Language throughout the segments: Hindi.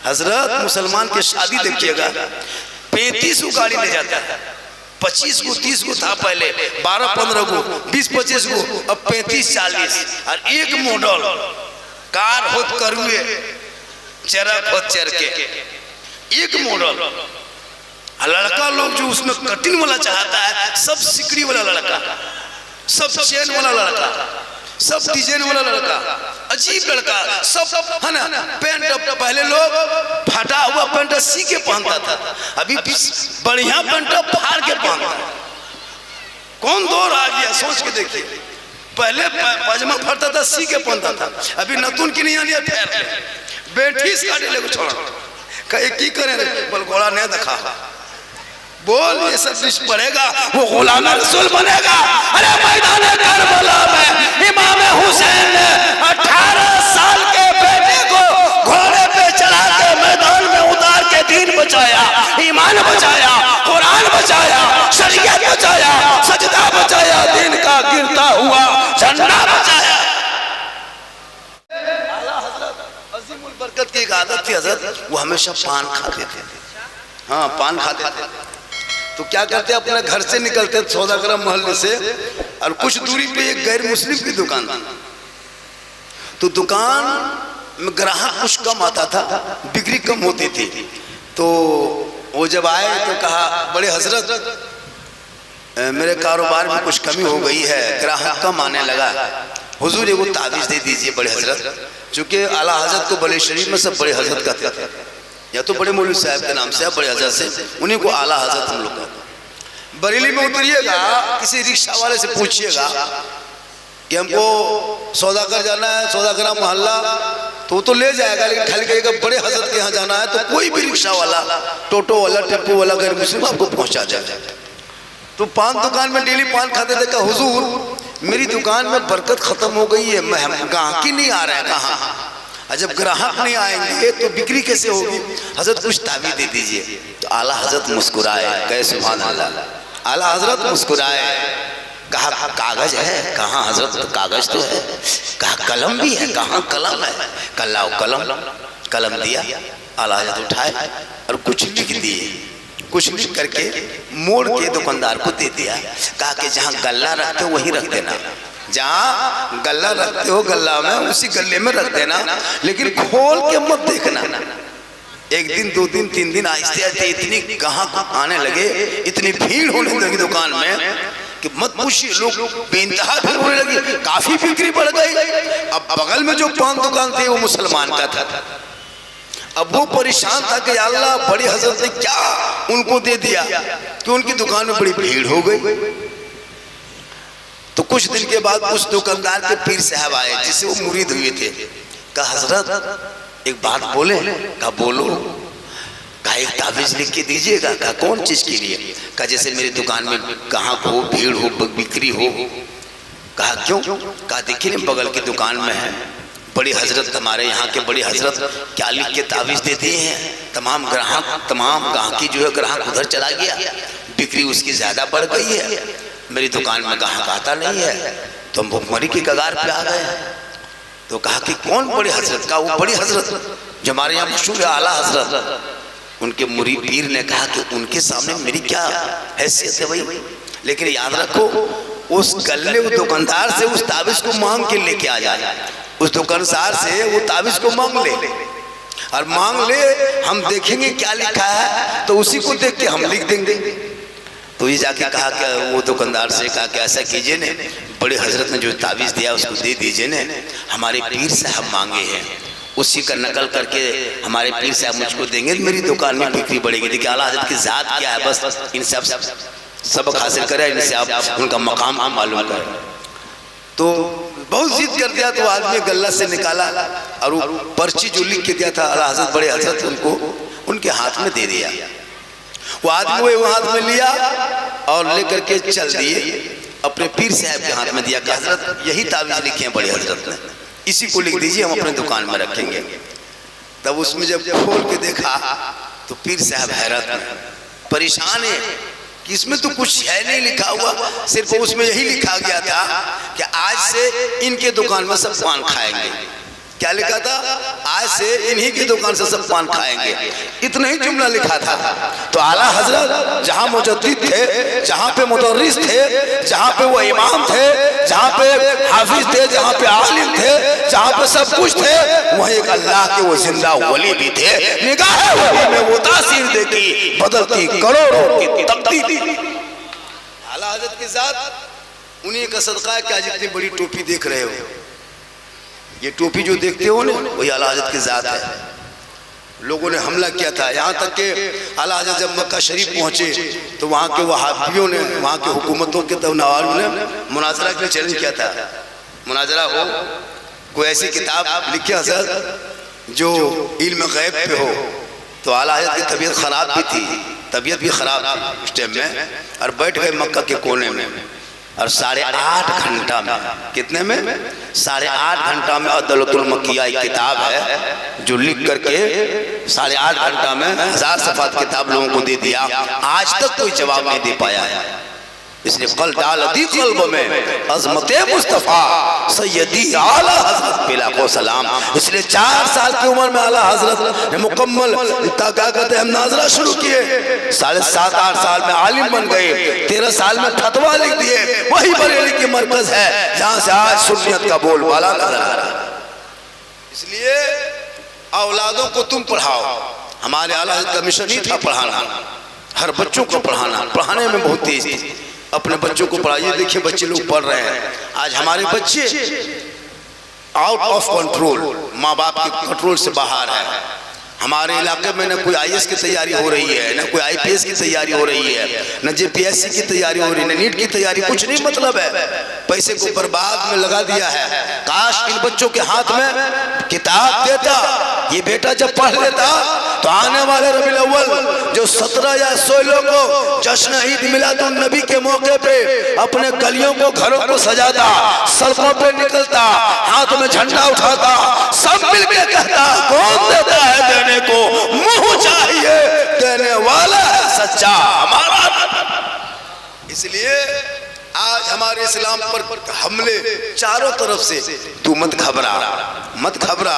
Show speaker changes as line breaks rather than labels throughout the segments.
हजरत मुसलमान की शादी देखिएगा, 35 को गाड़ी ले जाता है, 25 को 30 को था पहले, 12-15 को, 20-25 को, अब 35-40 और एक मॉडल कार होत करुए चरक होत चर के एक मॉडल। लड़का लोग जो उसमें कटिंग वाला चाहता है, सब सिकड़ी वाला लड़का, सब चेन वाला लड़का, सब डिजाइन वाला लड़का, अजीब लड़का, सब है ना। पैंट पहले लोग फटा हुआ पैंट सी के पहनता था, अभी बढ़िया पैंट फाड़ के पहनता है। कौन दौर आ गया सोच के देखिए। पहले पजामा फटता था सी के पहनता था, अभी नतून की नहीं आनी फेर बेटी साड़ी लेके छोड़ कहे की करे बोल घोड़ा नहीं दिखा बोल ये सब कुछ पड़ेगा वो गुलाम रसूल बनेगा। अरे मैदान करबला में इमाम हुसैन ने 18 साल के बेटे को घोड़े पे चढ़ा के मैदान में उतार के दीन बचाया, ईमान बचाया, कुरान बचाया, शरीयत बचाया, सजदा बचाया, दीन का गिरता हुआ झंडा बचाया। आला हजरत अजीमुल बरकत की एक आदत थी हजरत, वो हमेशा पान खाते थे। हाँ पान खाते थे तो क्या करते अपने घर से निकलते सौदागर मोहल्ले से और कुछ दूरी पे एक गैर मुस्लिम की दुकान थी, तो दुकान में ग्राहक कुछ कम आता था, बिक्री कम होती थी। तो वो जब आए तो कहा बड़े हजरत मेरे कारोबार में कुछ कमी हो गई है, ग्राहक कम आने लगा, हुजूर एगो ताबीज दे दीजिए बड़े हजरत। चूंकि आला हजरत को बड़े शरीफ में सब बड़े हजरत कहते थे, या तो बड़े मौलवी साहब के नाम से बड़े हजरत से, उन्हीं को आला हजरत हम लोग कहते। बरेली में उतरिएगा किसी रिक्शा वाले से पूछिएगा कि हमको सौदागर जाना है, सौदागरा मोहल्ला, तो वो तो ले जाएगा, लेकिन खाली कहेगा बड़े हजरत के यहाँ जाना है, तो कोई भी रिक्शा वाला, टोटो वाला, टेम्पो वाला गैर मुस्लिम आपको पहुंचा जाए। तो पान दुकान में डेली पान खाते थे, कहा हुजूर मेरी दुकान में बरकत खत्म हो गई है, ग्राहक ही नहीं आ रहा है। कहाँ जब ग्राहक नहीं आएंगे तो बिक्री कैसे होगी, हजरत कुछ ताबीज दे दीजिए। तो आला हजरत मुस्कुराए, कहे सुभान अल्लाह। आला हजरत मुस्कुराए, कहा कागज है, कहाँ हजरत तो कागज तो है, कहा कलम भी है, कहाँ कलम है, कल्लाओ कलम दिया। आला हजरत उठाए और कुछ लिख दिए, कुछ लिख करके मोड़ के दुकानदार को दे दिया, कहा कि जहाँ गल्ला रखते हो वहीं रख देना, जहाँ गल्ला रखते हो गल्ला में उसी गल्ले में रख देना, लेकिन खोल के मत देखना। एक दिन 2 दिन 3 दिन आहिस्ते आहिस्ते इतनी ग्राहक आने लगे, इतनी भीड़ होने लगी दुकान में कि मत पूछिए, लोग बेइंतहा भीड़ होने लगी, काफी बिक्री बढ़ गई। अब बगल में जो पान दुकान थी वो मुसलमान का था, अब वो परेशान था कि अल्लाह बड़ी हजरत ने क्या उनको दे दिया कि उनकी दुकान में बड़ी भीड़ हो गई। तो कुछ दिन के बाद उस दुकानदार के पीर साहब आए जिसे वो मुरीद हुए थे, कहा हजरत एक बात बोले, कहा बोलो, कहा एक ताबीज लिख के दीजिएगा, कहा कौन चीज के लिए, कहा जैसे मेरी दुकान में ग्राहक हो, भीड़ हो, बिक्री हो। कहा क्यों, कहा देखिए बगल की दुकान में है बड़ी हजरत, हमारे यहाँ के बड़ी हजरत क्या लिख के ताबीज देते हैं, तमाम ग्राहकी जो है ग्राहक उधर चला गया, बिक्री उसकी ज्यादा बढ़ गई है, मेरी दुकान में ग्राहक आता नहीं है, तो हम भुखमरी की कगार पे आ गए। तो कहा कि कौन बड़ी हजरत, का वो बड़ी हजरत जो हमारे यहाँ मशहूर है आला हजरत। उनके मुरीद पीर ने कहा कि उनके सामने मेरी क्या हैसियत है भाई, लेकिन याद रखो उस गल्ले वो दुकानदार से उस ताबीज को मांग के लेके आ जाए, उस दुकानदार से वो ताबीज को मांग ले और मांग ले, हम देखेंगे क्या लिखा है तो उसी को देख के हम लिख देंगे। तो ये जाके कहा कि वो दुकानदार से कहा कि ऐसा कीजिए ने, बड़े हजरत ने जो ताबीज दिया उसको दे दीजिए ने, हमारे पीर साहब मांगे हैं, उसी का नकल करके हमारे पीर साहब मुझको देंगे, मेरी दुकान में बिक्री बढ़ेगी। देखिए आला हजरत की जात क्या है, बस इन सबक हासिल करे, इनसे आप उनका मकाम मालूम करें। तो बहुत जिद कर दिया, तो आदमी गल्ला से निकाला और वो पर्ची जो लिख के दिया था आला हजरत बड़े हजरत उनको उनके हाथ में दे दिया। वो आदमी वो हाथ में लिया और लेकर के चल दिए, अपने पीर साहब के हाथ में दिया कि हजरत यही ताबीज लिखे हैं बड़े हजरत ने, इसी को लिख दीजिए, हम अपने दुकान में रखेंगे। तब उसमें जब खोल के देखा तो पीर साहब हैरत में परेशान है कि इसमें तो कुछ है नहीं लिखा हुआ, सिर्फ उसमें यही लिखा गया था कि आज से इनके दुकान में सब पान खाएंगे, क्या लिखा था? आज से इन्हीं की दुकान से सब पान खाएंगे, इतना ही जुमला लिखा था। तो आला हजरत जहाँ मुजद्दिद थे, जहाँ पे मुदर्रिस थे, जहाँ पे वो इमाम थे, जहाँ पे हाफिज थे, जहाँ पे आलिम थे, जहाँ पे सब कुछ थे, वहीं एक अल्लाह के वो जिंदा वली भी थे। निगाह वली में वो तासीर देखी, बदलती करोड़ों की तब्दीली। आला हजरत के साथ उन्हीं का सदका है कि आज इतनी बड़ी टोपी देख रहे हो। ये टोपी जो देखते हो ना, वही आला हजरत की जात है। लोगों ने हमला किया था, यहाँ तक कि आला हजरत जब मक्का शरीफ पहुंचे तो वहाँ के वहाबियों ने, वहाँ के हुकूमतों के तो नवाब ने मुनाजरा के लिए चैलेंज किया था। मुनाजरा हो, कोई ऐसी किताब लिखी हजरत जो इल्म गैब पे हो। तो आला हजरत की तबीयत खराब भी थी, तबीयत भी खराब थी उस टाइम में, और बैठ गए मक्का के कोने में। और 8.5 घंटा में, कितने में? 8.5 घंटा में अदलतुल मक्किया एक किताब है जो लिख करके 8.5 घंटा में 1000 सफ़ात किताब लोगों को दे दिया। आज तक कोई जवाब नहीं दे पाया है। इसलिए कल डालती कल्ब में अज़मते मुस्तफ़ा सैयदी आला हज़रत बिला को सलाम। इसलिए 4 साल की उम्र में आला हज़रत ने मुकम्मल क्या कहते हैं, हम नाजरा शुरू किए। 7.5-8 साल में आलिम बन गए, 13 साल में फतवा लिख दिए। वही बरेली की मरकज है जहाँ से आज सुन्नियत का बोलबाला नजर आ रहा है। इसलिए औलादों को तुम पढ़ाओ। हमारे आला हज़रत का मिशन ही था पढ़ाना, हर बच्चों को पढ़ाना। पढ़ाने में बहुत तेज थी, अपने बच्चों को पढ़ाइए। देखिए बच्चे लोग पढ़ रहे हैं, आज हमारे बच्चे आउट ऑफ कंट्रोल, माँ बाप के कंट्रोल से बाहर है। हमारे इलाके में न कोई IAS की तैयारी हो रही है, न कोई IPS की तैयारी हो रही है, न JPSC की तैयारी हो रही है, न नीट की तैयारी। कुछ नहीं मतलब है, पैसे को बर्बाद में लगा दिया है। काश इन बच्चों के हाथ में किताब देता, ये बेटा जब पढ़ लेता तो आने वाले रबीउल अव्वल जो 17 या 16 को जश्न ईद मिलादुन नबी के मौके पे अपने गलियों को, घरों को सजाता, सड़कों पे निकलता, हाथ में झंडा उठाता, सब मिलके कहता कौन देता है देने को, मुंह चाहिए देने वाला है सच्चा हमारा। इसलिए आज हमारे इस्लाम पर हमले चारों तरफ से। तू मत घबरा, मत घबरा,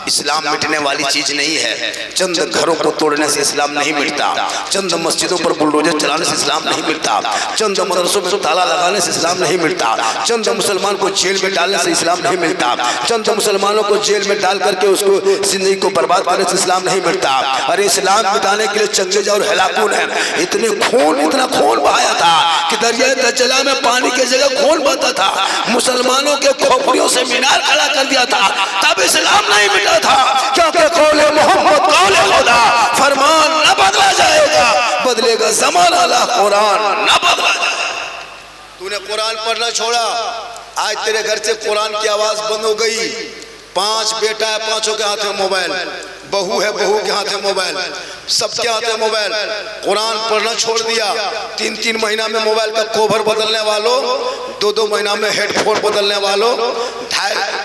इस्लाम मिटने वाली चीज नहीं है। चंद घरों को तोड़ने से इस्लाम नहीं मिटता, चंद मस्जिदों पर बुलडोजर चलाने से इस्लाम नहीं मिटता, चंद मदरसों में ताला लगाने से इस्लाम नहीं मिटता, चंद मुसलमान को जेल में डालने से इस्लाम नहीं मिटता, चंद मुसलमानों को जेल में डाल करके उसको जिंदगी को बर्बाद करने से इस्लाम नहीं मिटता। अरे इस्लाम मिटाने के लिए चंगेज और हलाकू ने इतना खून बहाया था कि दरिया दज्जला में पानी की जगह खून बहता था। मुसलमानों के खोपड़ियों से मीनार खड़ा कर दिया था, तब इस्लाम नहीं मिटा था। क्योंकि कौले मोहम्मद कौले खुदा, फरमान न बदला जाएगा, बदलेगा ज़माना ला कुरान न बदला जाएगा। तूने कुरान पढ़ना छोड़ा, आज तेरे घर से कुरान की आवाज बंद हो गई। 5 बेटा है, 5 के हाथ में मोबाइल, बहू है, बहू के हाथ में मोबाइल, सबके हाथ में मोबाइल। कुरान पढ़ना छोड़ दिया। 3-3 महीना में मोबाइल का कवर बदलने वालों, 2-2 महीना में हेडफोन बदलने वालों,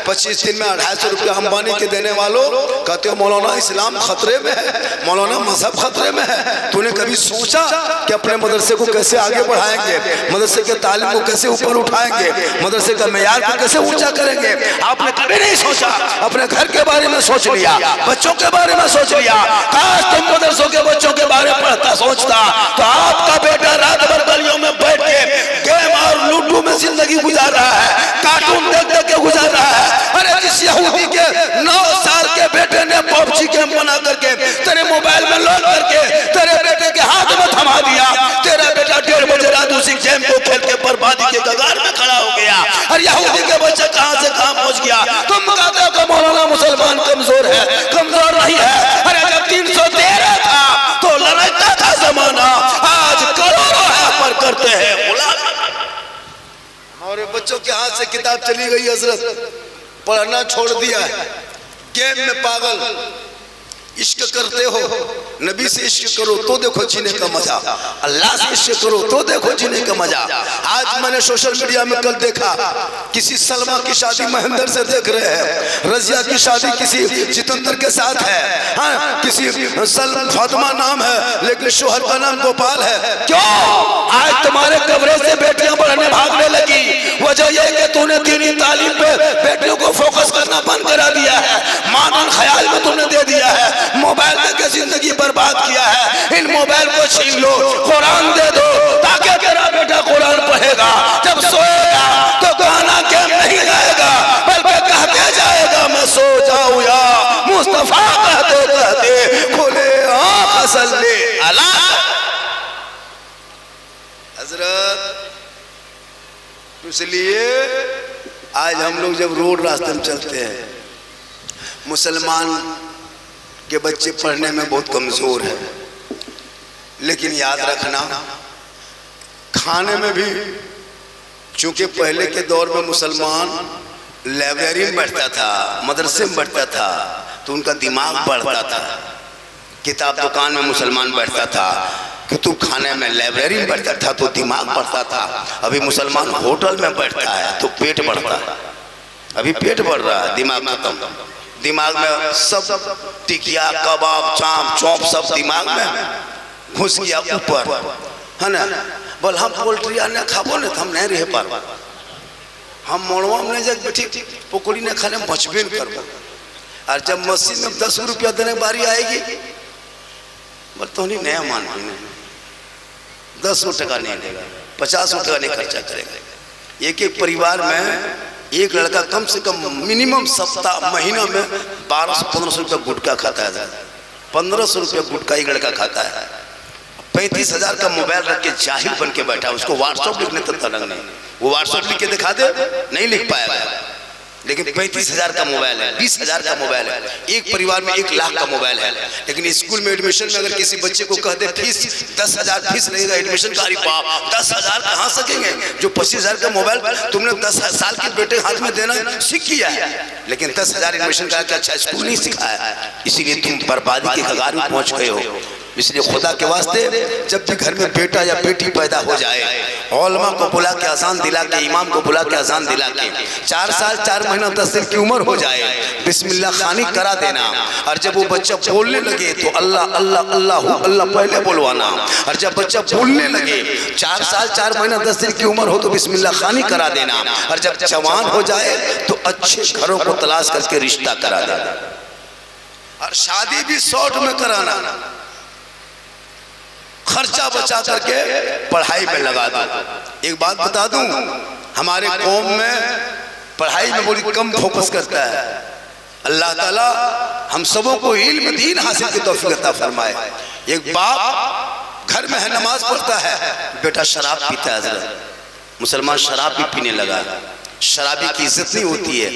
25 दिन में 250 रुपया अंबानी के देने वालों, कहते हो मौलाना इस्लाम खतरे में है, मौलाना मजहब खतरे में है। तूने कभी सोचा कि अपने मदरसे को कैसे आगे बढ़ाएंगे, मदरसे के तालीम को कैसे ऊपर उठाएंगे, मदरसे का मेयार को कैसे ऊंचा करेंगे? आपने कभी नहीं सोचा। अपने घर के बारे में सोच लिया, बच्चों के बारे में सोच लिया। काश तुम मदरसों के बच्चों के बारे में पढ़ता सोचता तो आपका बेटा रात भर गलियों में बैठ के गेम और लूडो में जिंदगी गुजार रहा है, कार्टून देख देख के गुजार रहा है। अरे जिस यहूदी के 9 साल के बेटे ने PUBG गेम बना करके तेरे मोबाइल में लोड करके तेरे बेटे के हाथ में थमा दिया, तेरा बेटा 1:30 बजे रात उसी गेम को खेल के बर्बादी के कगार में खड़ा हो गया। और यहूदी के बच्चे कहां से कहां पहुंच गया। तुम कहते हो कि मौलाना मुसलमान कमजोर है, कमजोर नहीं है। अरे जब 313 था तो लड़ाई था जमाना, आज करोड़ों है पर करते हैं गुलाम। हमारे बच्चों के हाथ से किताब चली गई, हजरत पढ़ना छोड़ दिया है, गेम में पागल। इश्क करते हो, नबी से इश्क करो तो देखो जीने का मजा, अल्लाह से इश्क करो तो देखो जीने का मजा। आज मैंने सोशल मीडिया में कल देखा, किसी सलमा की शादी महेंद्र से देख रहे हैं, रजिया की शादी किसी जितेंद्र के साथ है, हाँ, किसी फातिमा नाम है लेकिन शोहर का नाम गोपाल है। क्यों? आज तुम्हारे कमरे से बेटियां पढ़ने भागने लगी, वजह यह कि तूने दीनी तालीम पे बेटियों को फोकस करना बंद करा दिया है, मॉडर्न ख्याल में तुमने दे दिया है, मोबाइल देके जिंदगी बर्बाद किया है। इन मोबाइल को छीन लो, कुरान दे दो ताकि तेरा बेटा कुरान पढ़ेगा, जब सोएगा तो गाना गेम नहीं गाएगा बल्कि कहते जाएगा मैं सो जाऊं या मुस्तफा कहते कहते खोले आंख सल्ले अला। हजरत इसलिए आज हम लोग जब रोड रास्ते में चलते हैं, मुसलमान के बच्चे पढ़ने में बहुत कमजोर है, लेकिन याद रखना खाने में भी, चूंकि पहले के दौर में मुसलमान लाइब्रेरी में बैठता था, मदरसे में बैठता था, तो उनका दिमाग बढ़ता था। किताब दुकान में मुसलमान बैठता था, कुतुब खाने में, लाइब्रेरी में बैठता था तो दिमाग बढ़ता था। अभी मुसलमान होटल में बैठता है तो पेट बढ़ता है। अभी पेट बढ़ रहा है, दिमाग खत्म। दिमाग में सब टिकिया कबाब चाप चौप सब दिमाग में घुस गया ऊपर, है ना। बोल हम पोल्ट्री ने खाबो न हम नहीं रह पार, हम मोड़वा में नहीं जाके बैठी पकौड़ी ने खाने बचबे न करबो। और जब मस्जिद में 10 रुपया देने की बारी आएगी, बोल तो नया मान 10 टका नहीं देगा, 50 टका नहीं खर्चा करेगा। एक एक परिवार में एक लड़का कम से कम मिनिमम सप्ताह महीना में 1200-1500 रुपया गुटखा खाता है। 1500 रुपया गुटखा एक लड़का खाता है। 35,000 का मोबाइल रख के जाहिल बन के बैठा, उसको व्हाट्सएप लिखने तक तलंग नहीं। वो व्हाट्सएप लिख के दिखा दे, नहीं लिख पाएगा, लेकिन 35,000 का मोबाइल है, 20,000 का मोबाइल है, एक परिवार में 1 लाख का मोबाइल है। लेकिन स्कूल में एडमिशन में अगर किसी बच्चे को कह दे फीस 10,000 फीस लगेगा एडमिशन का, अरे बाप 10,000 कहाँ सकेंगे? जो 25,000 का मोबाइल तुमने 10 साल के बेटे हाथ में देना सीख किया है, लेकिन 10,000 एडमिशन का अच्छा स्कूल नहीं सिखाया, इसीलिए तुम बर्बादी के कगार में पहुंच गए हो। इसलिए खुदा के वास्ते जब भी घर में बेटा या बेटी पैदा हो जाए, औलमा को बुला के अजान दिला के, इमाम को बुला के अजान दिला के 4 साल 4 महीना 10 दिन की उम्र हो जाए, बिस्मिल्लाह खानी करा देना। और जब वो बच्चा बोलने लगे तो अल्लाह अल्लाह अल्लाह अल्लाह पहले बोलवाना। और जब बच्चा बोलने लगे 4 साल 4 महीना 10 दिन की उम्र हो तो बिस्मिल्लाह खानी करा देना। और जब जवान हो जाए तो अच्छे घरों को तलाश करके रिश्ता करा देना। और शादी भी शॉर्ट में कराना, खर्चा बचा करके पढ़ाई में लगा दो। एक बात बता दूं, हमारे कौम में पढ़ाई में बड़ी कम फोकस करता है। अल्लाह ताला हम सबों को इल्म दीन हासिल की तौफीक अता फरमाए। एक बाप घर में है, नमाज पढ़ता है, बेटा शराब पीता है। हज़रत मुसलमान शराब भी पीने लगा। शराबी की इज्जत नहीं होती है।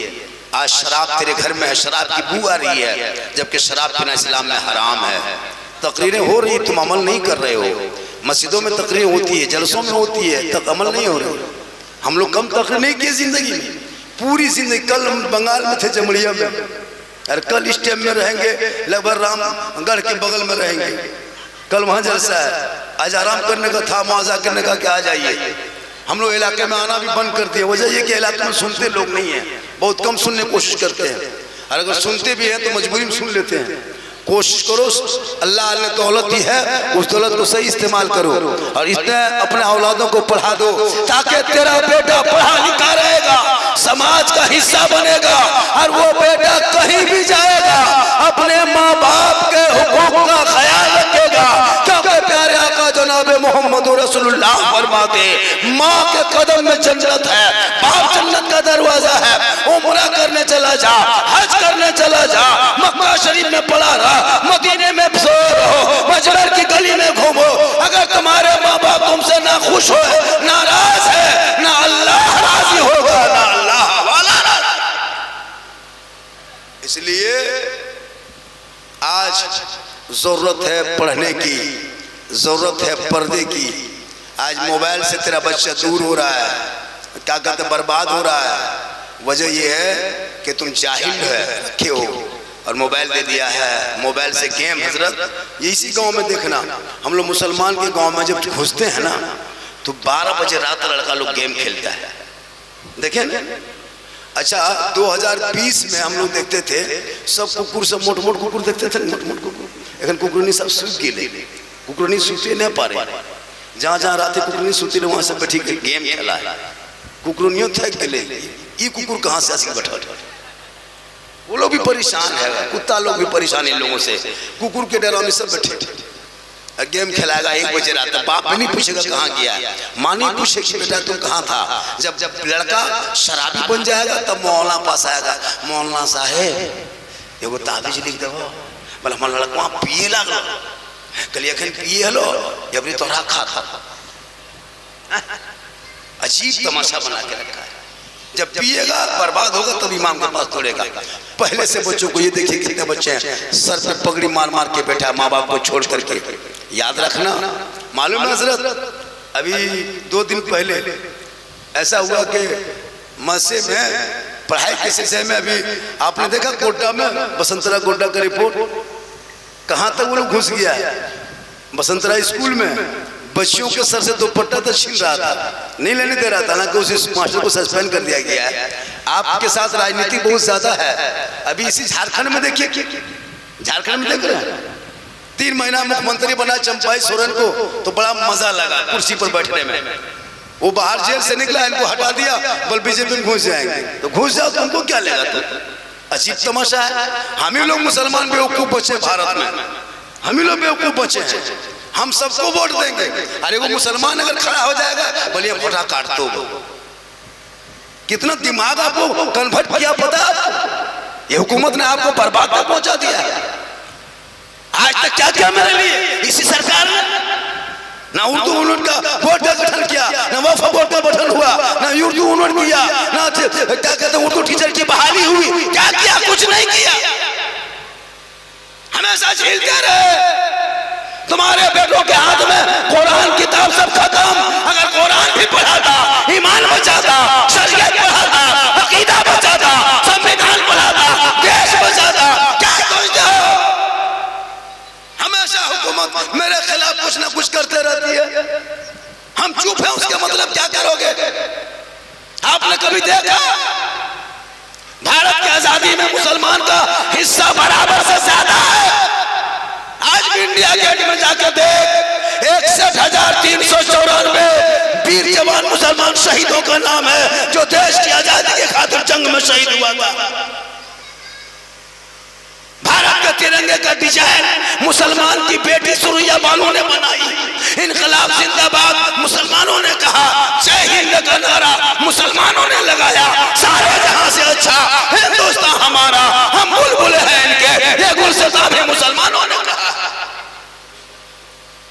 आज शराब तेरे घर में है, शराब की बू आ रही है, जबकि शराब पीना इस्लाम में हराम है। तकरीरें हो रही, तुम अमल नहीं कर रहे हो। मस्जिदों में तकरीर होती है, जलसों में होती है, तक अमल नहीं हो रहे। हम लोग कम तकरीर नहीं किए जिंदगी में, पूरी जिंदगी। कल हम बंगाल में थे, जमड़िया में, और कल इस टाइम में रहेंगे लगभग रामगढ़ के बगल में रहेंगे। कल वहाँ जलसा है, आज आराम करने का था, मुआवजा करने का क्या आ जाइए। हम लोग इलाके में आना भी बंद कर दिए। वजह ये कि इलाके में सुनते लोग नहीं है, बहुत कम सुनने की कोशिश करते हैं, और अगर सुनते भी हैं तो मजबूरी में सुन लेते हैं। कोशिश करो, अल्लाह ने दौलत दी है, उस दौलत को सही इस्तेमाल करो। और इसमें अपने औलादों को पढ़ा दो ताकि तेरा बेटा पढ़ा लिखा रहेगा, समाज का हिस्सा बनेगा, और वो बेटा कहीं भी जाएगा अपने माँ बाप के हुकूक का ख्याल रखेगा। क्योंकि प्यारे आका जनाब मोहम्मद रसूलुल्लाह फरमाते, माँ के कदम में जन्नत है, बाप जन्नत का दरवाजा है। उम्रा करने चला जा, हज करने चला जा, मक्का शरीफ में पढ़ा रहा, मदीने में सो रहो, मजबर की गली में घूमो, अगर तुम्हारे माँ बाप तुमसे ना खुश हो, नाराज है, ना अल्लाह राजी होगा, ना अल्लाह वाला राजी। इसलिए आज जरूरत है पढ़ने की, जरूरत है पर्दे की। आज मोबाइल से तेरा बच्चा दूर हो रहा है, क्या कहते बर्बाद हो रहा है। वजह यह है कि तुम जाहिल रखे हो और मोबाइल दे दिया है। मोबाइल से गेम, हजरत ये इसी गांव में देखना, हम लोग मुसलमान के गांव में जब घुसते हैं ना तो 12 बजे रात लड़का लोग गेम खेलता है, देखें ना। अच्छा 2020 में हम लोग देखते थे सब कुकुर, सब मोट मोट कुकुर देखते थे, मोट मोट कुकुर। एखन कुकुरनी सब सूख गए, कुकुरनी सूते नहीं पा रहे, जहाँ जहाँ रात कुकुरनी सूती रहे वहाँ सब बैठी के गेम खेला है, कुकुरनियों थक गए, ये कुकुर कहाँ से आके बैठा, वो लोग भी परेशान है, कुत्ता लोग भी परेशान इन लोगों से, कुकुर के डर में सब बैठे गेम खेलाएगा। 1 बजे रात बाप नहीं पूछेगा कहाँ गया, माँ नहीं पूछेगी बेटा तुम कहाँ था। जब जब लड़का शराबी बन जाएगा तब मौलाना पास आएगा, मौलाना साहेब एगो ताबीज लिख दो, बोले हमारा लड़का वहाँ पिए लागल, कल अखन पिए हलो अबरी तोहरा खाता। अजीब तमाशा बना के रखा है, जब पिएगा बर्बाद होगा तब इमाम के पास तोड़ेगा। पहले से बच्चों को ये देखिए कितने बच्चे हैं सर पे पगड़ी मार मार के बैठा है माँ बाप को छोड़ करके। याद रखना, मालूम है हजरत, अभी 2 दिन पहले ऐसा हुआ कि मस्से में पढ़ाई के सिलसिले में, अभी आपने देखा कोटा में बसंतरा कोटा का रिपोर्ट, कहाँ तक वो लोग घुस गया है। बसंतरा स्कूल में बच्चियों के सर से दुपट्टा तो छीन रहा था, नहीं लेने दे रहा था, ना कि उस मास्टर को सस्पेंड कर दिया गया है। आपके साथ राजनीति बहुत ज्यादा है। अभी इसी झारखंड में देखिए, झारखंड में देख रहे हैं 3 महीना मुख्यमंत्री बना चंपाई सोरेन को, तो बड़ा मजा लगा कुर्सी पर बैठने में। वो बाहर जेल से निकला, इनको हटा दिया, बोल बीजेपी में घुस जाएंगे, तो घुस जाओ, तुमको क्या लेगा। तो अजीब तमाशा है। हम ही लोग मुसलमान बेवकूफ बचे भारत में, हम ही लोग बेवकूफ बचे हैं, हम सबको वोट देंगे। अरे वो मुसलमान अगर खड़ा हो जाएगा बोलिए वोटा काट दो। कितना दिमाग आपको कन्वर्ट किया पता है, ये हुकूमत ने आपको बर्बाद तक पहुंचा दिया है। आज तक क्या किया मेरे लिए इसी सरकार ने, ना उर्दू यूनिट का बोर्ड का गठन किया, ना वफा बोर्ड का गठन हुआ, ना उर्दू यूनिट किया, ना क्या कहते हैं उर्दू टीचर की बहाली हुई, क्या किया, कुछ नहीं किया। हमेशा झेलते रहे। तुम्हारे बेटों के हाथ में कुरान किताब सब खत्म, अगर कुरान भी पढ़ाता, ईमान बचाता, शरीयत पढ़ाता, अकीदा बचाता, संविधान पढ़ाता, देश बचाता, क्या सोचते हो। हमेशा हुकूमत मेरे खिलाफ कुछ ना कुछ करते रहती है, हम चुप हैं, उसका मतलब क्या करोगे। आपने कभी देखा भारत की आजादी में मुसलमान का हिस्सा बराबर से ज्यादा है। आज भी इंडिया गेट में जाकर देख, 61,394 वीर जवान मुसलमान शहीदों का नाम है जो देश की आजादी के खातिर जंग में शहीद हुआ था। भारत के तिरंगे का डिजाइन मुसलमान की बेटी सुरैया बानो ने बनाई। इनकलाब जिंदाबाद मुसलमानों ने कहा, जय हिंद का नारा मुसलमानों ने लगाया। सारे जहां से अच्छा हिंदुस्तान हमारा, हम बुलबुल हैं इनके, ये गुलसिता भी मुसलमानों ने कहा।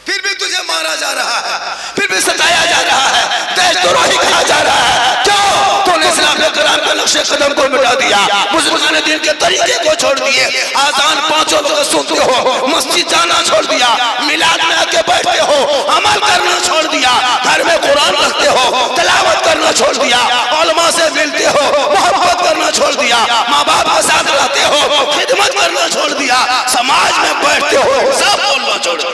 फिर भी तुझे मारा जा रहा है, फिर भी सताया जा रहा है, देशद्रोही कहा जा रहा है। क्यों? तूने इस्लाम के कुरान के नक्शे कदम को मिटा दिया, मुसलमान दिन के तरीके को छोड़ दिए, आजान 5 वक्त सुनते हो, मस्जिद जाना छोड़ दिया, मिलाद में आके बैठते हो, अमल करना छोड़ दिया, घर में कुरान रखते हो, तिलावत करना छोड़ दिया, उलमा से मिलते हो, मोहब्बत करना छोड़ दिया, माँ बाप के साथ रहते हो, खिदमत करना छोड़ दिया, समाज में बैठते हो, सब बोलना छोड़ दिया।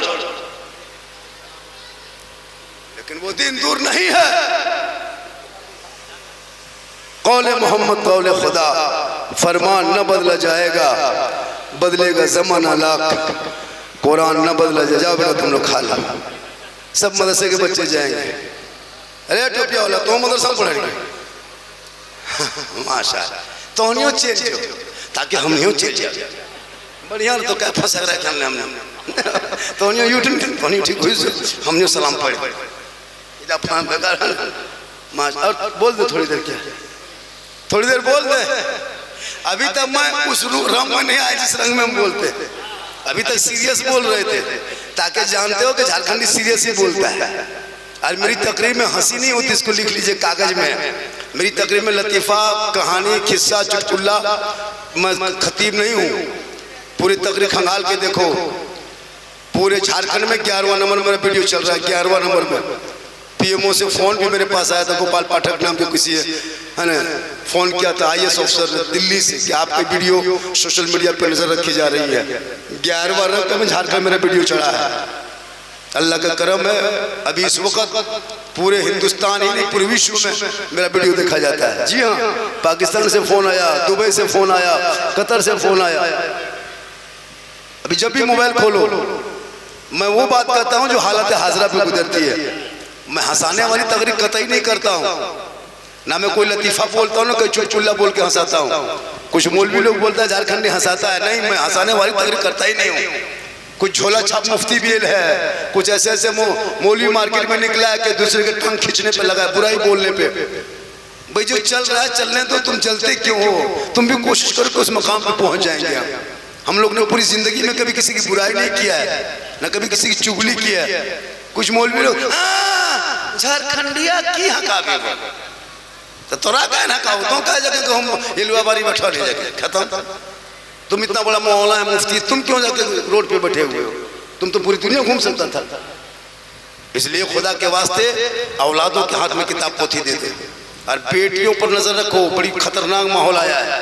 लेकिन वो दिन दूर नहीं है, कौले मोहम्मद कौले खुदा, फरमान न बदला जाएगा, बदलेगा जमाना लाख, कुरान न बदला जाएगा। तुम लोग खा लो, सब मदरसे के बच्चे जाएंगे। अरे टोपिया वाला तो मदरसा पढ़ेंगे, माशाल्लाह, तो नहीं चेंज हो ताकि हम नहीं चेंज जाए। बढ़िया तो क्या फंस रहा है हमने तो नहीं यूट्यूब तो नहीं ठीक हुई, हमने सलाम पढ़े और बोल दे थोड़ी देर, क्या थोड़ी देर बोल दे। अभी तक मैं उस रंग में नहीं आया जिस रंग में हम बोलते, अभी तक सीरियस बोल रहे थे, ताकि जानते हो कि झारखंडी सीरियस ही बोलता है। और मेरी तकरीर में हंसी नहीं होती, इसको लिख लीजिए कागज में। मेरी तकरीर में लतीफ़ा, कहानी, किस्सा, चुटकुला, मैं खतीब नहीं हूँ। पूरी तकरीर खंगाल के देखो, पूरे झारखंड में 11वां नंबर मेरा वीडियो चल रहा है, 11वां नंबर में। पीएमओ से फोन भी मेरे पास आया था, गोपाल पाठक नाम के किसी है ना, फोन किया था IAS अफसर दिल्ली से कि आपकी वीडियो सोशल मीडिया पर नजर रखी जा रही है। 11वां रंग में झारखंड मेरा वीडियो चढ़ा है, अल्लाह का करम है। अभी इस वक्त पूरे हिंदुस्तान ही नहीं पूरे विश्व में मेरा वीडियो देखा जाता है। जी हाँ, पाकिस्तान से फोन आया, दुबई से फोन आया, कतर से फोन आया, अभी जब भी मोबाइल खोलो मैं वो बात करता हूँ जो हालत हाजरा पे गुजरती है। मैं हंसाने वाली तकरीर कतई नहीं करता हूँ, ना मैं कोई लतीफ़ा बोलता हूँ ना कोई चुटचुल्ला बोल के हंसाता हूँ। कुछ मौलवी लोग बोलता है झारखंडी हंसाता है, नहीं, मैं हंसाने वाली तकरीर करता ही नहीं हूँ। कुछ झोला छाप मुफ्ती भी है, कुछ ऐसे ऐसे मौलवी मार्केट में निकला है कि दूसरे के टंग खींचने पे लगा है, बुराई बोलने पे। भाई जो चल रहा है चलने दो, तुम चलते क्यों हो? तुम भी कोशिश करो कि उस मकाम पे पहुंच जाएंगे। हम लोग ने पूरी जिंदगी में कभी किसी की बुराई नहीं किया है, ना कभी किसी की चुगली किया है। कुछ मौलवी लोग झारखंडिया की हकावे तो तोरा का ना कहो तो कह जाके तो हम हिलवा बारी बैठा ले जाके खत्म। तुम इतना बड़ा मौला है मुफ्ती, तुम क्यों जाके रोड पे बैठे हुए हो? तुम तो पूरी दुनिया घूम सकता था। इसलिए खुदा के वास्ते औलादों के हाथ में किताब पोथी दे दे और बेटियों पर नजर रखो। बड़ी खतरनाक माहौल आया है।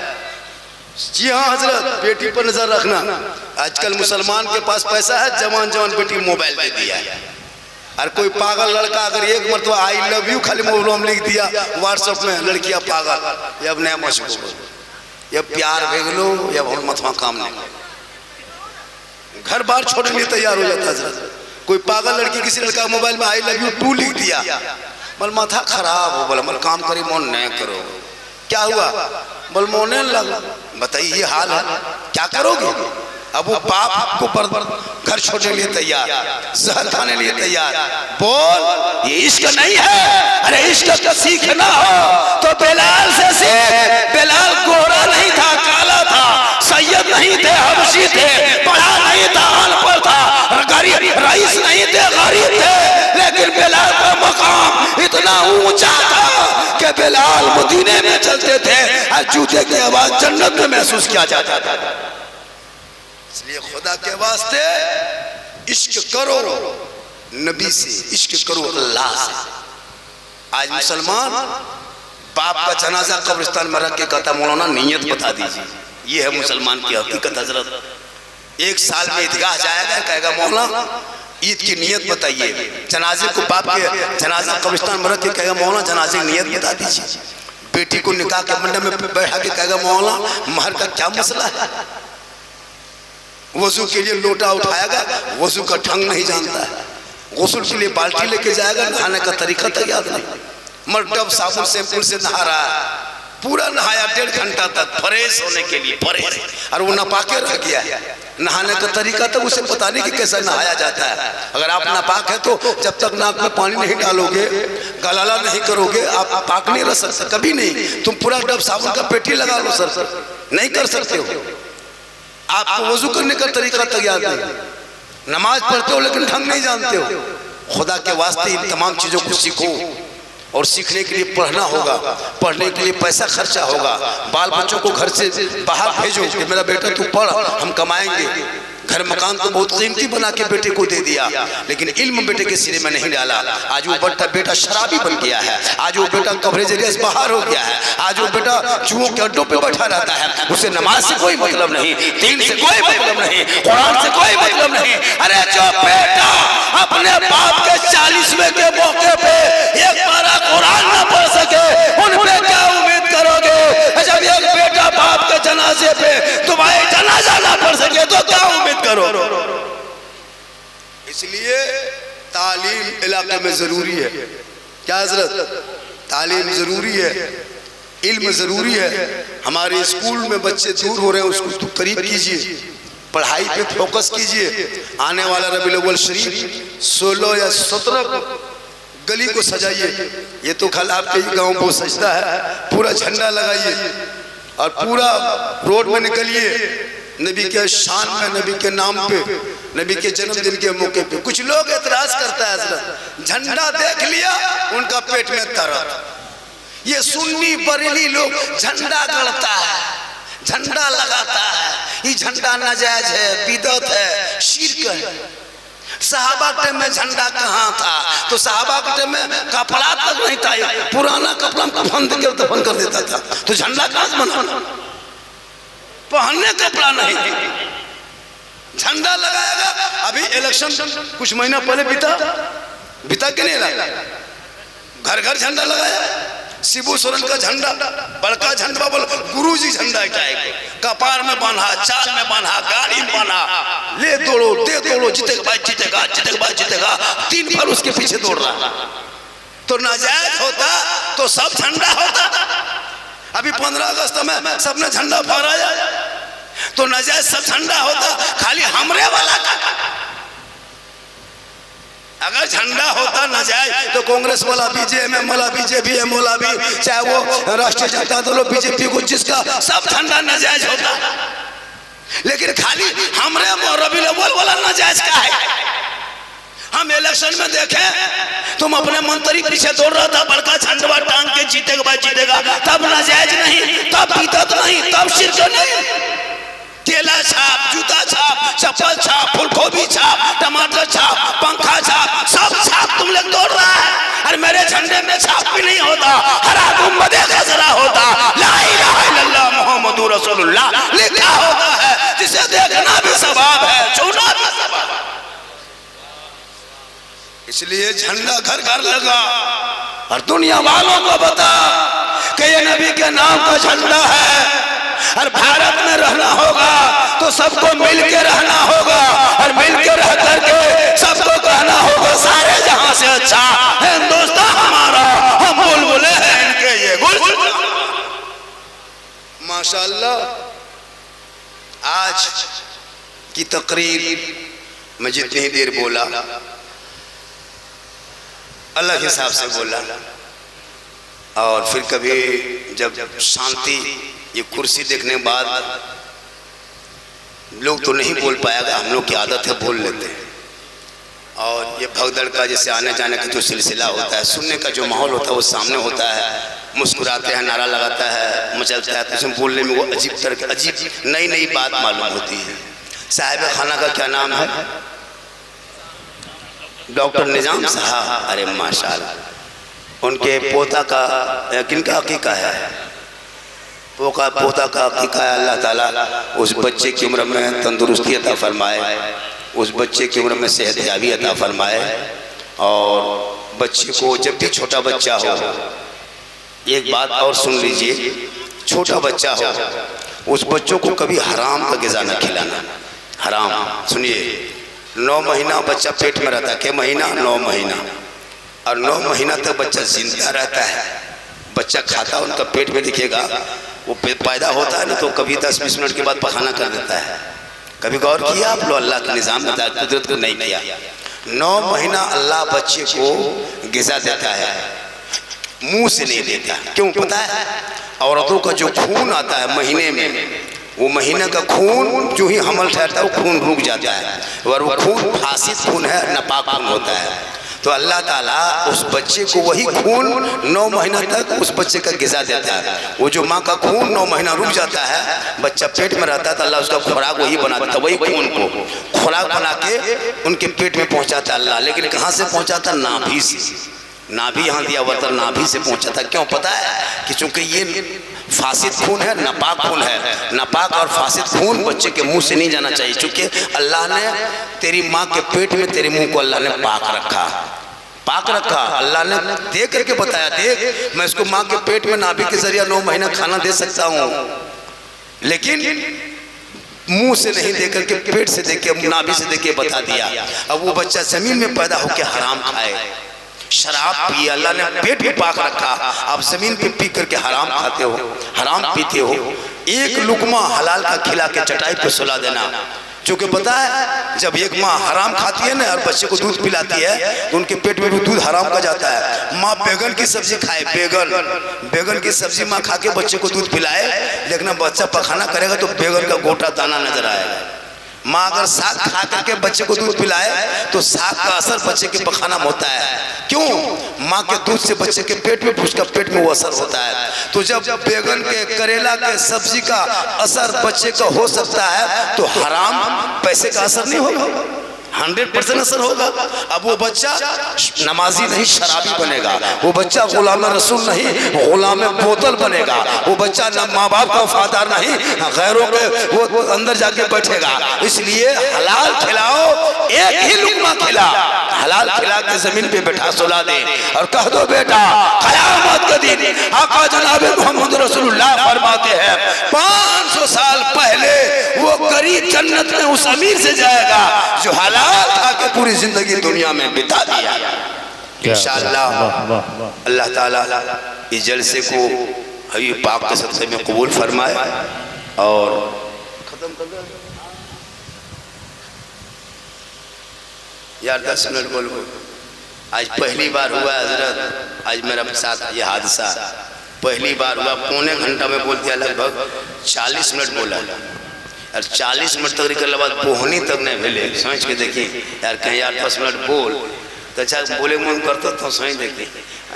जी हाँ हजरत, बेटी पर नजर रखना। आजकल मुसलमान के पास पैसा है, जवान जवान बेटी मोबाइल दे दिया है। और कोई पागल लड़का अगर एक मरतबा आई लव यू खाली मोबाइल में लिख दिया व्हाट्सएप में, लड़कियां पागल, ये अब नया मशहूर, ये प्यार भेज लो या बहुत मतवा काम नहीं, घर बार छोड़ने के लिए तैयार हो जाता है। कोई पागल लड़की किसी लड़का मोबाइल में आई लव यू 2 लिख दिया, बोल माथा खराब हो, बोला बोल काम करी मोन नहीं करो। क्या हुआ? बोल मोने लगा। बताइए ये हाल है, क्या करोगे? अब वो बाप को घर छोड़ने के लिए तैयार, जहर खाने लिए तैयार। बोल ये इश्क नहीं है। अरे इश्क का सीखना हो तो बेलाल से सीख। बेलाल गोरा नहीं था, काला था, सैयद नहीं थे, हबशी थे, पढ़ा नहीं था, अनपढ़ था, गरीब रईस नहीं थे, गरीब थे, लेकिन बेलाल का मकाम इतना ऊंचा था कि बेलाल मदीने में चलते थे और जूते की आवाज जन्नत में महसूस किया जाता था। इसलिए खुदा के वास्ते इश्क करो नबी से, इश्क करो अल्लाह से। आज मुसलमान बाप का जनाजा कब्रिस्तान में रख के कहता मौलाना नियत बता दीजिए। ये है मुसलमान की हकीकत हजरत। एक साल में ईदगाह जाएगा, कहेगा मौलाना ईद की नियत बताइए। जनाजे को बाप के जनाजा कब्रिस्तान में रख के कहेगा मौलाना जनाजे की नियत बता दीजिए। बेटी को निकाह के मंडप में बैठा के कहेगा मौलाना महर का क्या मसला है। वजू के लिए लोटा उठाएगा, वजू का ढंग नहीं जानता है। गुस्ल के लिए बाल्टी लेके जाएगा, नहाने का तरीका तो याद नहीं। मर्तब साबुन शैम्पूल से नहा रहा है, पूरा नहाया 1.5 घंटा तक फ्रेश होने के लिए, फ्रेश, और वो नापाके रह गया है। नहाने का तरीका तो उसे पता नहीं कि कैसा नहाया जाता है। अगर आप नापाक है तो जब तक नाक में पानी नहीं डालोगे, गलाला नहीं करोगे, आप पाक नहीं रह सकते, कभी नहीं। तुम पूरा डब साबुन का पेटी लगा लो सर, नहीं कर सकते हो। आपको वजू करने का तरीका तक याद नहीं, नमाज पढ़ते हो लेकिन ढंग नहीं जानते हो। खुदा के वास्ते इन तमाम चीज़ों को सीखो। और सीखने के लिए पढ़ना होगा, पढ़ने के लिए पैसा खर्चा होगा। बाल बच्चों को घर से बाहर भेजो कि मेरा बेटा तू पढ़, हम कमाएंगे। घर मकान तो बहुत कीमती बना के बेटे को दे दिया, लेकिन इल्म बेटे के सिरे में नहीं डाला। आज वो बेटा शराबी बन गया है, आज वो बेटा कवरेज एरिया से बाहर हो गया है, आज वो बेटा जुओं के अड्डों पे बैठा रहता है। उसे नमाज से कोई मतलब नहीं, दीन से कोई मतलब नहीं, कुरान से कोई मतलब नहीं। अरे जो बेटा अपने बाप के 40वें के मौके पे एक बार कुरान ना पढ़ सके, उन पे क्या उम्मीद करोगे? जब एक बेटा बाप के जनाजे पे तुम्हारे जनाजा ना पढ़ सके तो क्या उम्मीद करो? इसलिए तालीम इलाके में जरूरी है। क्या हजरत? तालीम जरूरी है, इल्म जरूरी है। हमारे स्कूल में बच्चे दूर हो रहे हैं, उसको करीब कीजिए, पढ़ाई पे फोकस कीजिए। आने वाला रबीउल अव्वल शरीफ 16 या 17 गली को सजाइए। ये तो खाली आपके ही गाँव को सजता है, पूरा झंडा लगाइए और पूरा रोड में निकलिए नबी के शान में, नबी के नाम पे, नबी के जन्मदिन के मौके पे। कुछ लोग एतराज करता है हजरत, झंडा देख लिया उनका पेट में दर्द। ये सुन्नी बरेली लोग झंडा गड़ता है, झंडा लगाता है, ये झंडा नाजायज है, बिदअत है, शिर्क है। सहाबा के टाइम में झंडा कहाँ था? तो सहाबा के टाइम में कपड़ा तक नहीं था, पुराना कपड़ा कफन के दफन कर देता था। तो झंडा कहाँ से बना? पहनने कपड़ा नहीं, झंडा लगाएगा। अभी इलेक्शन कुछ महीना पहले बीता के नहीं लगा, घर घर झंडा लगाया। शिबू सोरेन का झंडा, बड़का झंडा, बोलो गुरुजी झंडा, कपार में बांधा, चाल में बांधा, गाड़ी में बांधा, ले दौड़ो, दे दौड़ो, जीतेगा भाई जीतेगा, जीतेगा भाई जीतेगा, दिन भर उसके पीछे दौड़ रहा। तो नाजायज होता तो सब झंडा होता। अभी 15 अगस्त में सबने झंडा फहराया, तो नाजायज सब झंडा होता, खाली हमरे वाला का। अगर झंडा होता नाजायज तो कांग्रेस वाला भी, जेएमएम वाला भी, जेबीएम वाला भी, चाहे वो राष्ट्रीय जनता दल, बीजेपी को, जिसका सब झंडा नाजायज होता। लेकिन खाली हमरे रबीउल अव्वल वाला नाजायज का है। हम इलेक्शन में देखे तुम अपने मंत्री पीछे दौड़ रहा था, बड़का झंडा टांग के जीतेगा भाई जीतेगा, तब नाजायज नहीं, तब बिदअत नहीं, तब शिर्क नहीं। केला छाप, जूता छाप, चप्पल छाप, फूलगोभी छाप, टमाटर छाप, पंखा छाप, सब छाप तुम लोग दौड़ रहा है। अरे मेरे झंडे में छाप भी नहीं होता, हरा गुम्बदे खजरा होता, ला इलाहा इल्लल्लाह मुहम्मदुर रसूलुल्लाह लिखा होता है, जिसे देखना भी सवाब है, छूना भी सवाब है। इसलिए झंडा घर घर लगा और दुनिया वालों को बता कि ये नबी के नाम का झंडा है। और भारत में रहना होगा तो सबको मिलके रहना होगा, और मिलके रह करके सबको कहना होगा सारे जहां से अच्छा हिंदुस्तान हमारा, हम बुलबुले हैं इनके ये गुल। माशाअल्लाह आज की तकरीर में जितनी देर बोला अलग हिसाब से बोला, और फिर कभी जब शांति, ये कुर्सी देखने के बाद लोग तो नहीं बोल पाएगा, हम लोग की आदत है बोल लेते हैं। और ये भगदड़ का जैसे आने जाने का जो सिलसिला होता है, सुनने का जो माहौल होता है वो सामने होता है, मुस्कुराते हैं, नारा लगाता है, मचलता है, तो उसमें बोलने में वो अजीब तरह की अजीब नई नई बात मालूम होती है। साहिब खाना का क्या नाम है? डॉक्टर निजाम साहब। अरे माशाल्लाह, उनके पोता का किनका अकीका है? पोता का अकीका है। अल्लाह ताला उस बच्चे की उम्र में तंदुरुस्ती अता फरमाए, उस बच्चे की उम्र में सेहत याबी अता फरमाए, और बच्चे को जब भी छोटा बच्चा हो, एक बात और सुन लीजिए, छोटा बच्चा हो उस बच्चों को कभी हराम का ग़िज़ा न खिलाना। हराम सुनिए, 9 महीना बच्चा पेट में रहता है, क्या महीना? 9 महीना, और 9 महीना तक बच्चा जिंदा रहता है। बच्चा खाता, उनका पेट में दिखेगा, वो पैदा होता है ना तो कभी 10-20 मिनट के बाद पखाना कर देता है। कभी गौर किया आप लोग? अल्लाह के निज़ाम में कुदरत को नहीं किया। 9 महीना अल्लाह बच्चे को ग़िज़ा देता है, मुंह से नहीं देता। क्यों पता है? औरतों का जो खून आता है महीने में, वो महीने का खून जो ही हमल ठहरता है वो खून रुक जाता है, और वो खून फासिद खून है, नापाक खून होता है। तो अल्लाह ताला उस बच्चे को वही खून 9 महीना तक उस बच्चे का ग़िज़ा देता है। वो जो माँ का खून 9 महीना रुक जाता है, बच्चा पेट में रहता है, तो अल्लाह उसका खुराक वही बना देता है, वही खून को खुराक बना के उनके पेट में पहुँचाता है अल्लाह। लेकिन कहाँ से पहुँचाता? नाभि से। नाभि यहाँ दिया हुआ था, नाभि से पहुँचा था। क्यों पता है? कि चूँकि ये फासिद खून है, नापाक खून है। नापाक और फासिद खून बच्चे के मुंह से नहीं जाना चाहिए, चूँकि अल्लाह ने तेरी माँ के पेट में तेरे मुंह को अल्लाह ने पाक रखा, पाक रखा। अल्लाह ने दे करके बताया, देख मैं इसको माँ के पेट में नाभि के जरिए 9 महीना खाना दे सकता हूँ, लेकिन मुंह से नहीं दे करके पेट से दे के, नाभि से दे के बता दिया। अब वो बच्चा जमीन में पैदा होकर हराम खाए, शराब पिए, अल्लाह ने पेट भी पाक रखा, आप जमीन पे पी करके हराम खाते हो, हराम पीते हो। एक लुकमा हलाल का खिला के चटाई पे सुला देना, क्योंकि पता है जब एक माँ हराम खाती है ना और बच्चे को दूध पिलाती है तो उनके पेट में भी दूध हराम का जाता है। माँ बैगन की सब्जी खाए, बैगन की सब्जी माँ खा के बच्चे को दूध पिलाए, लेकिन बच्चा पखाना करेगा तो बैगन का गोटा दाना नजर आएगा। माँ अगर साग खा करके बच्चे को दूध पिलाए तो साग का असर बच्चे के पखाना में होता है। क्यों? माँ के दूध से बच्चे के पेट में, उसका पेट में वो असर होता है। तो जब बैगन के, करेला के सब्जी का असर बच्चे का हो सकता है, तो हराम पैसे का असर नहीं होगा, 100% असर होगा। अब वो बच्चा नमाजी नहीं शराबी बनेगा, वो बच्चा गुलाम रसूल नहीं गुलाम बोतल बनेगा, वो बच्चा न माँ बाप का वफादार नहीं गैरों के वो अंदर जाके बैठेगा। इसलिए हलाल खिलाओ, एक ही लुकमा खिला, हलाल खिला के जमीन पे बैठा सुला दे और कह दो बेटा कयामत के का दिन। आका जनाब मोहम्मद रसूलुल्लाह फरमाते हैं 500 साल पहले वो गरीब जन्नत में उस अमीर से जाएगा जो हलाल खा के पूरी जिंदगी दुनिया में बिता दिया। इंशाअल्लाह अल्लाह ताला इस जलसे को हबीब पाक के सदक़े में कबूल फरमाए। और खत्म कर दो यार, 10 मिनट बोल। आज पहली बार हुआ हजरत, आज मेरा साथ ये हादसा पहली बार हुआ। पौने घंटा में बोल दिया, लगभग 40 मिनट बोला और 40 मिनट तक निकलने बाद पोहनी तक नहीं भेले। सोच के देखिए यार, कहीं 8-10 मिनट बोल तो अच्छा बोले मन करता तो सोच देखिए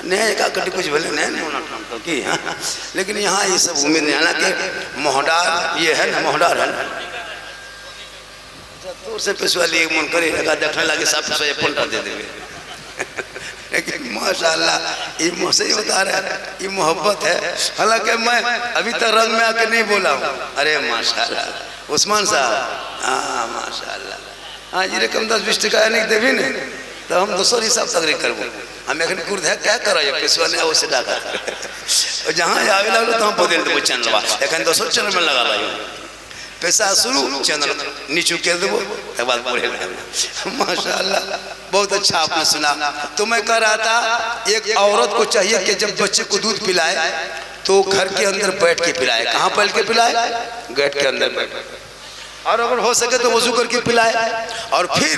नहीं का कटी कुछ बोले नहीं होना तो कि हाँ। लेकिन यहाँ ये सब उम्मीद नहीं, हालांकि मोहडार ये है ना, मोहडार है ना तो से पेशवा लिए मन करे लगा देखने लगे सब से पंटा दे देवे। लेकिन माशाल्लाह ये मुझसे ही बता रहा है ये मोहब्बत है। हालांकि मैं अभी तक रंग में आके नहीं बोला हूँ। अरे माशाल्लाह उस्मान साहब, हाँ माशाल्लाह, हाँ ये रकम 10-20 टका नहीं देवी ने तो हम दूसरे हिसाब तक करबो। हम एखन कुर्द है क्या करा ये पेशवा ने वो से डाका जहाँ आवे लगलो तो हम बदल देबो चैनलवा। एखन दूसरे चैनल में लगा लायो पैसा शुरू चैनल नीचे कर देबो एक बात बोले। माशाल्लाह बहुत अच्छा आपने सुना। तो मैं कह रहा था एक औरत को चाहिए कि जब बच्चे को दूध पिलाए तो घर के अंदर बैठ के पिलाए। कहाँ बैठ के पिलाए? गेट के अंदर बैठ, और अगर हो सके तो वजू करके पिलाए और फिर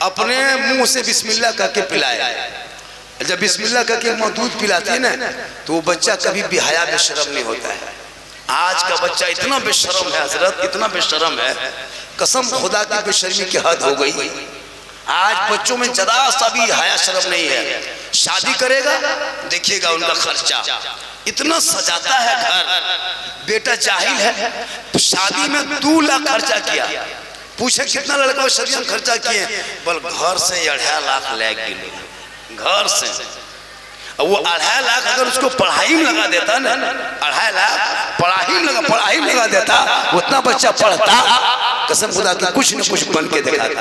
अपने मुंह से बिस्मिल्लाह करके पिलाए। जब बिस्मिल्लाह करके माँ दूध पिलाती है ना तो वो बच्चा कभी भी हया बेशरम नहीं होता है। आज का बच्चा इतना बेशरम है हजरत, इतना बेशरम है, कसम खुदा की बेशर्मी की हद हो गई। आज बच्चों में जरा सा भी हया शर्म नहीं है। शादी करेगा देखिएगा उनका खर्चा इतना सजाता है घर। बेटा जाहिल है, शादी में 2 लाख खर्चा किया। पूछे कितना लड़का शादी में खर्चा किए? बल घर से 2.5 लाख ले गए घर से। वो 2.5 लाख अगर उसको पढ़ाई में लगा देता ना, 2.5 लाख पढ़ाई में लगा देता, उतना बच्चा पढ़ता कसम खुदा की कुछ न कुछ बन के दिखाता।